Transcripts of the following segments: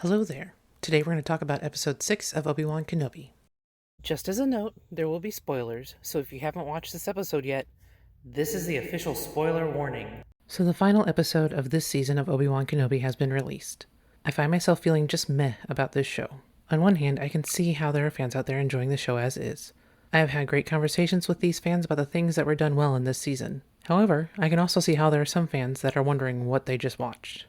Hello there. Today we're going to talk about episode 6 of Obi-Wan Kenobi. Just as a note, there will be spoilers, so if you haven't watched this episode yet, this is the official spoiler warning. So the final episode of this season of Obi-Wan Kenobi has been released. I find myself feeling just meh about this show. On one hand, I can see how there are fans out there enjoying the show as is. I have had great conversations with these fans about the things that were done well in this season. However, I can also see how there are some fans that are wondering what they just watched.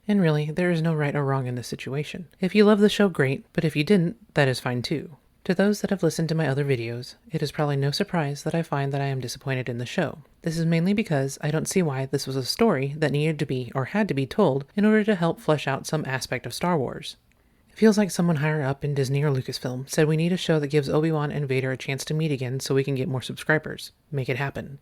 And really, there is no right or wrong in this situation. If you love the show, great, but if you didn't, that is fine too. To those that have listened to my other videos, it is probably no surprise that I find that I am disappointed in the show. This is mainly because I don't see why this was a story that needed to be or had to be told in order to help flesh out some aspect of Star Wars. It feels like someone higher up in Disney or Lucasfilm said we need a show that gives Obi-Wan and Vader a chance to meet again so we can get more subscribers. Make it happen.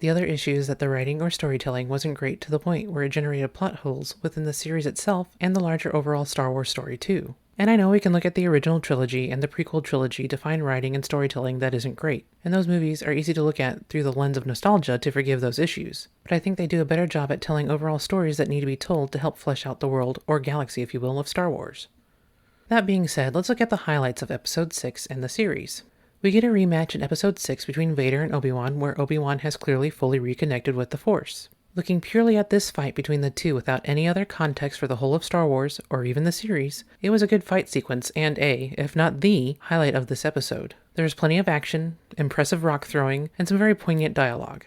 The other issue is that the writing or storytelling wasn't great to the point where it generated plot holes within the series itself and the larger overall Star Wars story too. And I know we can look at the original trilogy and the prequel trilogy to find writing and storytelling that isn't great, and those movies are easy to look at through the lens of nostalgia to forgive those issues. But I think they do a better job at telling overall stories that need to be told to help flesh out the world, or galaxy if you will, of Star Wars. That being said, let's look at the highlights of episode 6 and the series. We get a rematch in episode 6 between Vader and Obi-Wan, where Obi-Wan has clearly fully reconnected with the Force. Looking purely at this fight between the two without any other context for the whole of Star Wars, or even the series, it was a good fight sequence and if not the, highlight of this episode. There is plenty of action, impressive rock throwing, and some very poignant dialogue.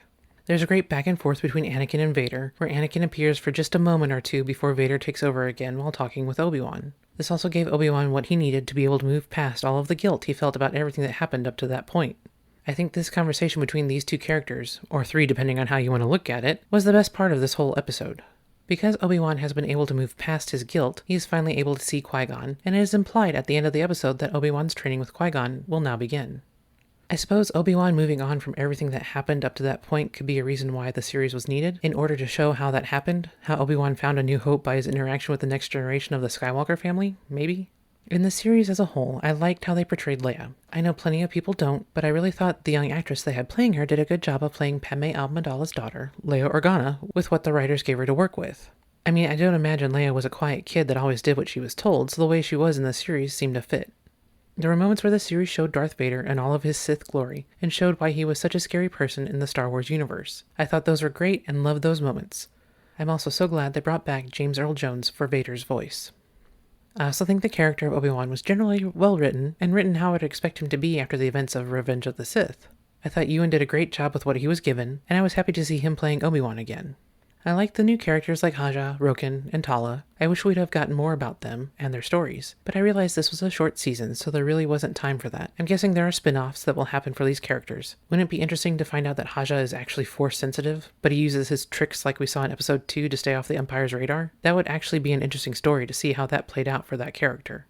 There's a great back and forth between Anakin and Vader, where Anakin appears for just a moment or two before Vader takes over again while talking with Obi-Wan. This also gave Obi-Wan what he needed to be able to move past all of the guilt he felt about everything that happened up to that point. I think this conversation between these two characters, or three depending on how you want to look at it, was the best part of this whole episode. Because Obi-Wan has been able to move past his guilt, he is finally able to see Qui-Gon, and it is implied at the end of the episode that Obi-Wan's training with Qui-Gon will now begin. I suppose Obi-Wan moving on from everything that happened up to that point could be a reason why the series was needed, in order to show how that happened, how Obi-Wan found a new hope by his interaction with the next generation of the Skywalker family, maybe? In the series as a whole, I liked how they portrayed Leia. I know plenty of people don't, but I really thought the young actress they had playing her did a good job of playing Padme Amidala's daughter, Leia Organa, with what the writers gave her to work with. I mean, I don't imagine Leia was a quiet kid that always did what she was told, so the way she was in the series seemed to fit. There were moments where the series showed Darth Vader and all of his Sith glory, and showed why he was such a scary person in the Star Wars universe. I thought those were great and loved those moments. I'm also so glad they brought back James Earl Jones for Vader's voice. I also think the character of Obi-Wan was generally well written, and written how I'd expect him to be after the events of Revenge of the Sith. I thought Ewan did a great job with what he was given, and I was happy to see him playing Obi-Wan again. I liked the new characters like Haja, Roken, and Tala. I wish we'd have gotten more about them and their stories, but I realized this was a short season, so there really wasn't time for that. I'm guessing there are spin-offs that will happen for these characters. Wouldn't it be interesting to find out that Haja is actually Force sensitive, but he uses his tricks like we saw in episode 2 to stay off the Empire's radar? That would actually be an interesting story to see how that played out for that character.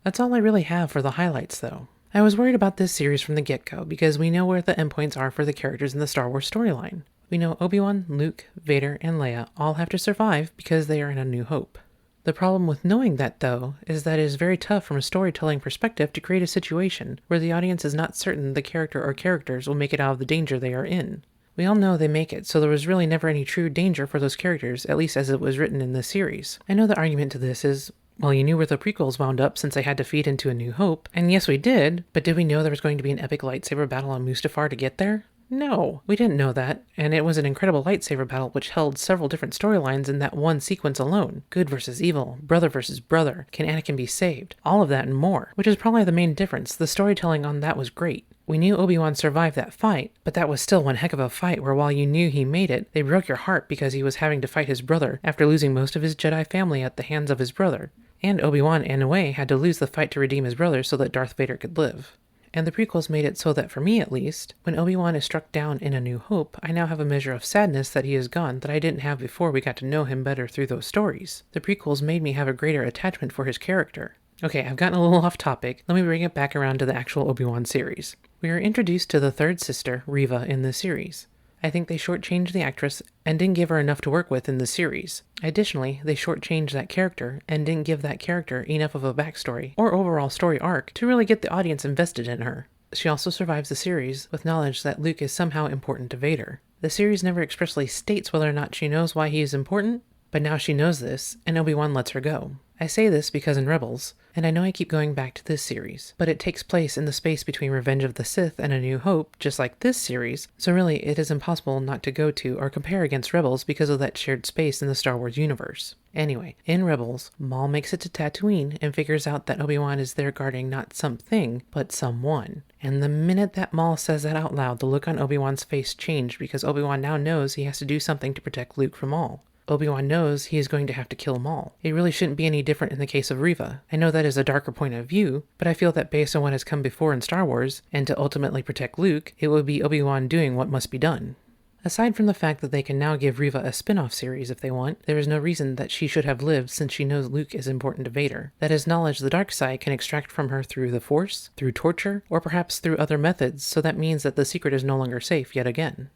That's all I really have for the highlights, though. I was worried about this series from the get-go, because we know where the endpoints are for the characters in the Star Wars storyline. We know Obi-Wan, Luke, Vader, and Leia all have to survive because they are in A New Hope. The problem with knowing that, though, is that it is very tough from a storytelling perspective to create a situation where the audience is not certain the character or characters will make it out of the danger they are in. We all know they make it, so there was really never any true danger for those characters, at least as it was written in this series. I know the argument to this is, well, you knew where the prequels wound up since they had to feed into A New Hope, and yes we did, but did we know there was going to be an epic lightsaber battle on Mustafar to get there? No, we didn't know that, and it was an incredible lightsaber battle which held several different storylines in that one sequence alone. Good versus evil, brother versus brother, can Anakin be saved? All of that and more, which is probably the main difference. The storytelling on that was great. We knew Obi-Wan survived that fight, but that was still one heck of a fight where while you knew he made it, they broke your heart because he was having to fight his brother after losing most of his Jedi family at the hands of his brother. And Obi-Wan, in a way, had to lose the fight to redeem his brother so that Darth Vader could live. And the prequels made it so that, for me at least, when Obi-Wan is struck down in A New Hope, I now have a measure of sadness that he is gone that I didn't have before we got to know him better through those stories. The prequels made me have a greater attachment for his character. Okay, I've gotten a little off topic. Let me bring it back around to the actual Obi-Wan series. We are introduced to the third sister, Reva, in this series. I think they shortchanged the actress and didn't give her enough to work with in the series. Additionally, they shortchanged that character and didn't give that character enough of a backstory or overall story arc to really get the audience invested in her. She also survives the series with knowledge that Luke is somehow important to Vader. The series never expressly states whether or not she knows why he is important, but now she knows this, and Obi-Wan lets her go. I say this because in Rebels, and I know I keep going back to this series, but it takes place in the space between Revenge of the Sith and A New Hope, just like this series, so really it is impossible not to go to or compare against Rebels because of that shared space in the Star Wars universe. Anyway, in Rebels, Maul makes it to Tatooine and figures out that Obi-Wan is there guarding not something, but someone. And the minute that Maul says that out loud, the look on Obi-Wan's face changed because Obi-Wan now knows he has to do something to protect Luke from Maul. Obi-Wan knows he is going to have to kill Maul. It really shouldn't be any different in the case of Reva. I know that is a darker point of view, but I feel that based on what has come before in Star Wars, and to ultimately protect Luke, it would be Obi-Wan doing what must be done. Aside from the fact that they can now give Reva a spin-off series if they want, there is no reason that she should have lived since she knows Luke is important to Vader. That is knowledge the dark side can extract from her through the Force, through torture, or perhaps through other methods, so that means that the secret is no longer safe yet again.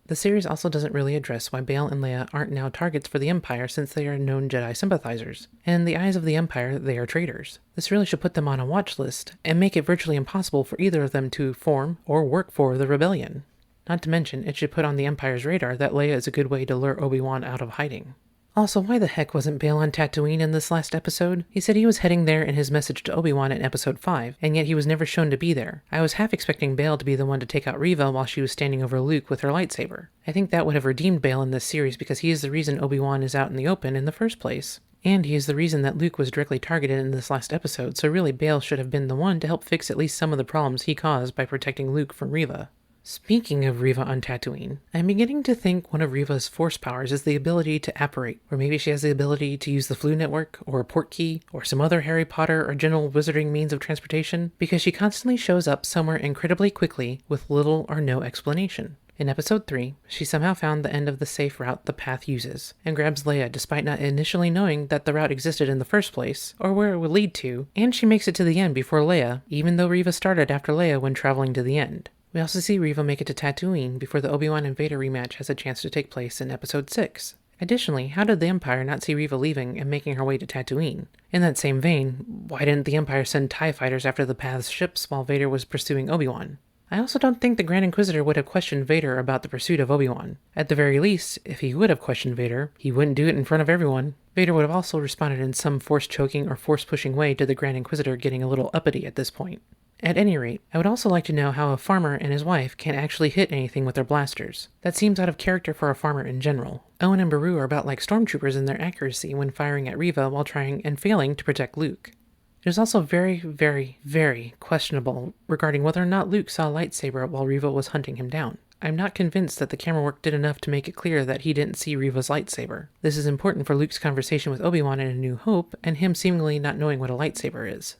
The series also doesn't really address why Bail and Leia aren't now targets for the Empire since they are known Jedi sympathizers, and in the eyes of the Empire, they are traitors. This really should put them on a watch list, and make it virtually impossible for either of them to form or work for the rebellion. Not to mention, it should put on the Empire's radar that Leia is a good way to lure Obi-Wan out of hiding. Also, why the heck wasn't Bail on Tatooine in this last episode? He said he was heading there in his message to Obi-Wan in episode 5, and yet he was never shown to be there. I was half expecting Bail to be the one to take out Reva while she was standing over Luke with her lightsaber. I think that would have redeemed Bail in this series because he is the reason Obi-Wan is out in the open in the first place. And he is the reason that Luke was directly targeted in this last episode, so really Bail should have been the one to help fix at least some of the problems he caused by protecting Luke from Reva. Speaking of Reva on Tatooine, I'm beginning to think one of Reva's force powers is the ability to apparate, or maybe she has the ability to use the Flu Network, or a port key, or some other Harry Potter or general wizarding means of transportation, because she constantly shows up somewhere incredibly quickly with little or no explanation. In episode 3, she somehow found the end of the safe route the path uses, and grabs Leia despite not initially knowing that the route existed in the first place, or where it would lead to, and she makes it to the end before Leia, even though Reva started after Leia when traveling to the end. We also see Reva make it to Tatooine before the Obi-Wan and Vader rematch has a chance to take place in episode 6. Additionally, how did the Empire not see Reva leaving and making her way to Tatooine? In that same vein, why didn't the Empire send TIE fighters after the Path's ships while Vader was pursuing Obi-Wan? I also don't think the Grand Inquisitor would have questioned Vader about the pursuit of Obi-Wan. At the very least, if he would have questioned Vader, he wouldn't do it in front of everyone. Vader would have also responded in some force-choking or force-pushing way to the Grand Inquisitor getting a little uppity at this point. At any rate, I would also like to know how a farmer and his wife can't actually hit anything with their blasters. That seems out of character for a farmer in general. Owen and Beru are about like stormtroopers in their accuracy when firing at Reva while trying and failing to protect Luke. It is also very, very, very questionable regarding whether or not Luke saw a lightsaber while Reva was hunting him down. I'm not convinced that the camera work did enough to make it clear that he didn't see Reva's lightsaber. This is important for Luke's conversation with Obi-Wan in A New Hope, and him seemingly not knowing what a lightsaber is.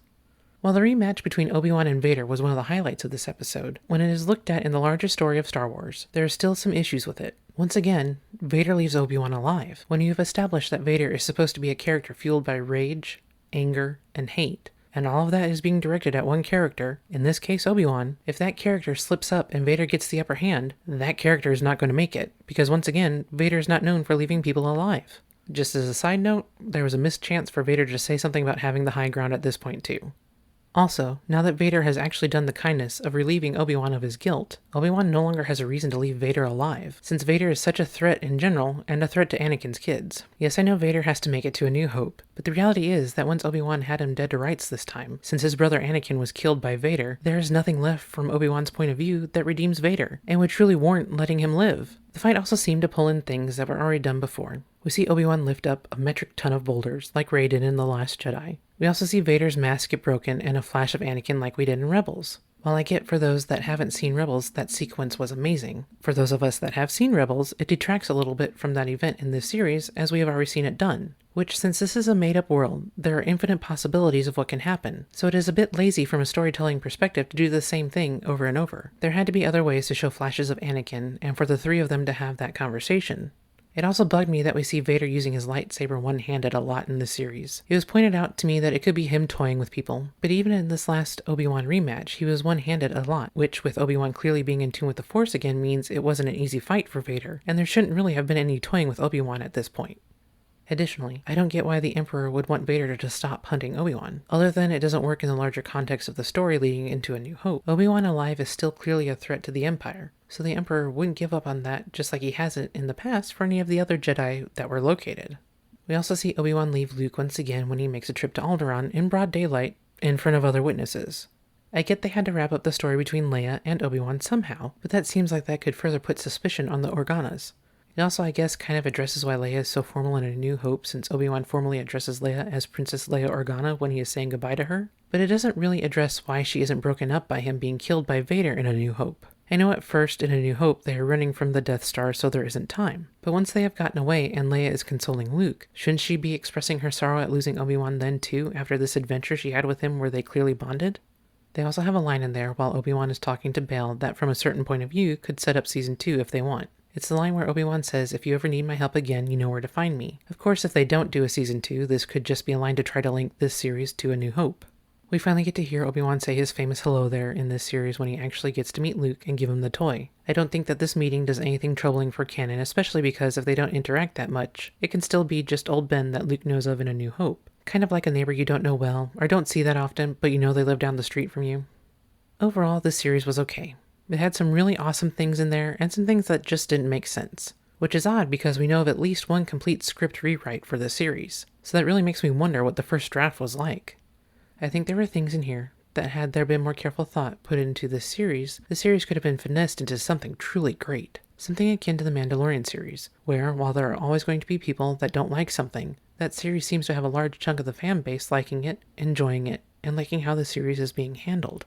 While the rematch between Obi-Wan and Vader was one of the highlights of this episode, when it is looked at in the larger story of Star Wars, there are still some issues with it. Once again, Vader leaves Obi-Wan alive, when you have established that Vader is supposed to be a character fueled by rage, anger, and hate, and all of that is being directed at one character, in this case Obi-Wan. If that character slips up and Vader gets the upper hand, that character is not going to make it, because once again, Vader is not known for leaving people alive. Just as a side note, there was a missed chance for Vader to say something about having the high ground at this point too. Also, now that Vader has actually done the kindness of relieving Obi-Wan of his guilt, Obi-Wan no longer has a reason to leave Vader alive, since Vader is such a threat in general and a threat to Anakin's kids. Yes, I know Vader has to make it to A New Hope, but the reality is that once Obi-Wan had him dead to rights this time, since his brother Anakin was killed by Vader, there is nothing left from Obi-Wan's point of view that redeems Vader, and would truly warrant letting him live. The fight also seemed to pull in things that were already done before. We see Obi-Wan lift up a metric ton of boulders, like Rey did in The Last Jedi. We also see Vader's mask get broken and a flash of Anakin like we did in Rebels. While I get for those that haven't seen Rebels, that sequence was amazing. For those of us that have seen Rebels, it detracts a little bit from that event in this series, as we have already seen it done. Which, since this is a made-up world, there are infinite possibilities of what can happen, so it is a bit lazy from a storytelling perspective to do the same thing over and over. There had to be other ways to show flashes of Anakin, and for the three of them to have that conversation. It also bugged me that we see Vader using his lightsaber one-handed a lot in the series. It was pointed out to me that it could be him toying with people, but even in this last Obi-Wan rematch, he was one-handed a lot, which with Obi-Wan clearly being in tune with the Force again means it wasn't an easy fight for Vader, and there shouldn't really have been any toying with Obi-Wan at this point. Additionally, I don't get why the Emperor would want Vader to stop hunting Obi-Wan. Other than it doesn't work in the larger context of the story leading into A New Hope, Obi-Wan alive is still clearly a threat to the Empire, so the Emperor wouldn't give up on that just like he hasn't in the past for any of the other Jedi that were located. We also see Obi-Wan leave Luke once again when he makes a trip to Alderaan in broad daylight in front of other witnesses. I get they had to wrap up the story between Leia and Obi-Wan somehow, but that seems like that could further put suspicion on the Organas. It also, I guess, kind of addresses why Leia is so formal in A New Hope, since Obi-Wan formally addresses Leia as Princess Leia Organa when he is saying goodbye to her, but it doesn't really address why she isn't broken up by him being killed by Vader in A New Hope. I know at first in A New Hope they are running from the Death Star so there isn't time, but once they have gotten away and Leia is consoling Luke, shouldn't she be expressing her sorrow at losing Obi-Wan then too, after this adventure she had with him where they clearly bonded? They also have a line in there while Obi-Wan is talking to Bail that from a certain point of view could set up Season 2 if they want. It's the line where Obi-Wan says, "If you ever need my help again, you know where to find me." Of course, if they don't do a Season 2, this could just be a line to try to link this series to A New Hope. We finally get to hear Obi-Wan say his famous hello there in this series when he actually gets to meet Luke and give him the toy. I don't think that this meeting does anything troubling for canon, especially because if they don't interact that much, it can still be just old Ben that Luke knows of in A New Hope. Kind of like a neighbor you don't know well, or don't see that often, but you know they live down the street from you. Overall, this series was okay. It had some really awesome things in there, and some things that just didn't make sense. Which is odd because we know of at least one complete script rewrite for this series, so that really makes me wonder what the first draft was like. I think there were things in here that had there been more careful thought put into this series, the series could have been finessed into something truly great. Something akin to the Mandalorian series, where, while there are always going to be people that don't like something, that series seems to have a large chunk of the fan base liking it, enjoying it, and liking how the series is being handled.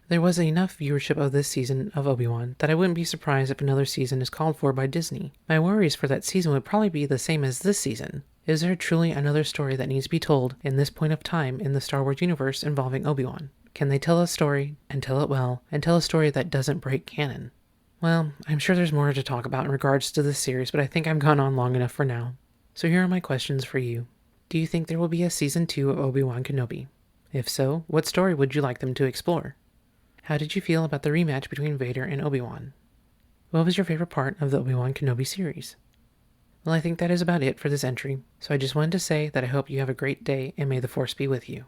There was enough viewership of this season of Obi-Wan that I wouldn't be surprised if another season is called for by Disney. My worries for that season would probably be the same as this season. Is there truly another story that needs to be told in this point of time in the Star Wars universe involving Obi-Wan? Can they tell a story, and tell it well, and tell a story that doesn't break canon? Well, I'm sure there's more to talk about in regards to this series, but I think I've gone on long enough for now. So here are my questions for you. Do you think there will be a Season 2 of Obi-Wan Kenobi? If so, what story would you like them to explore? How did you feel about the rematch between Vader and Obi-Wan? What was your favorite part of the Obi-Wan Kenobi series? Well, I think that is about it for this entry, so I just wanted to say that I hope you have a great day and may the Force be with you.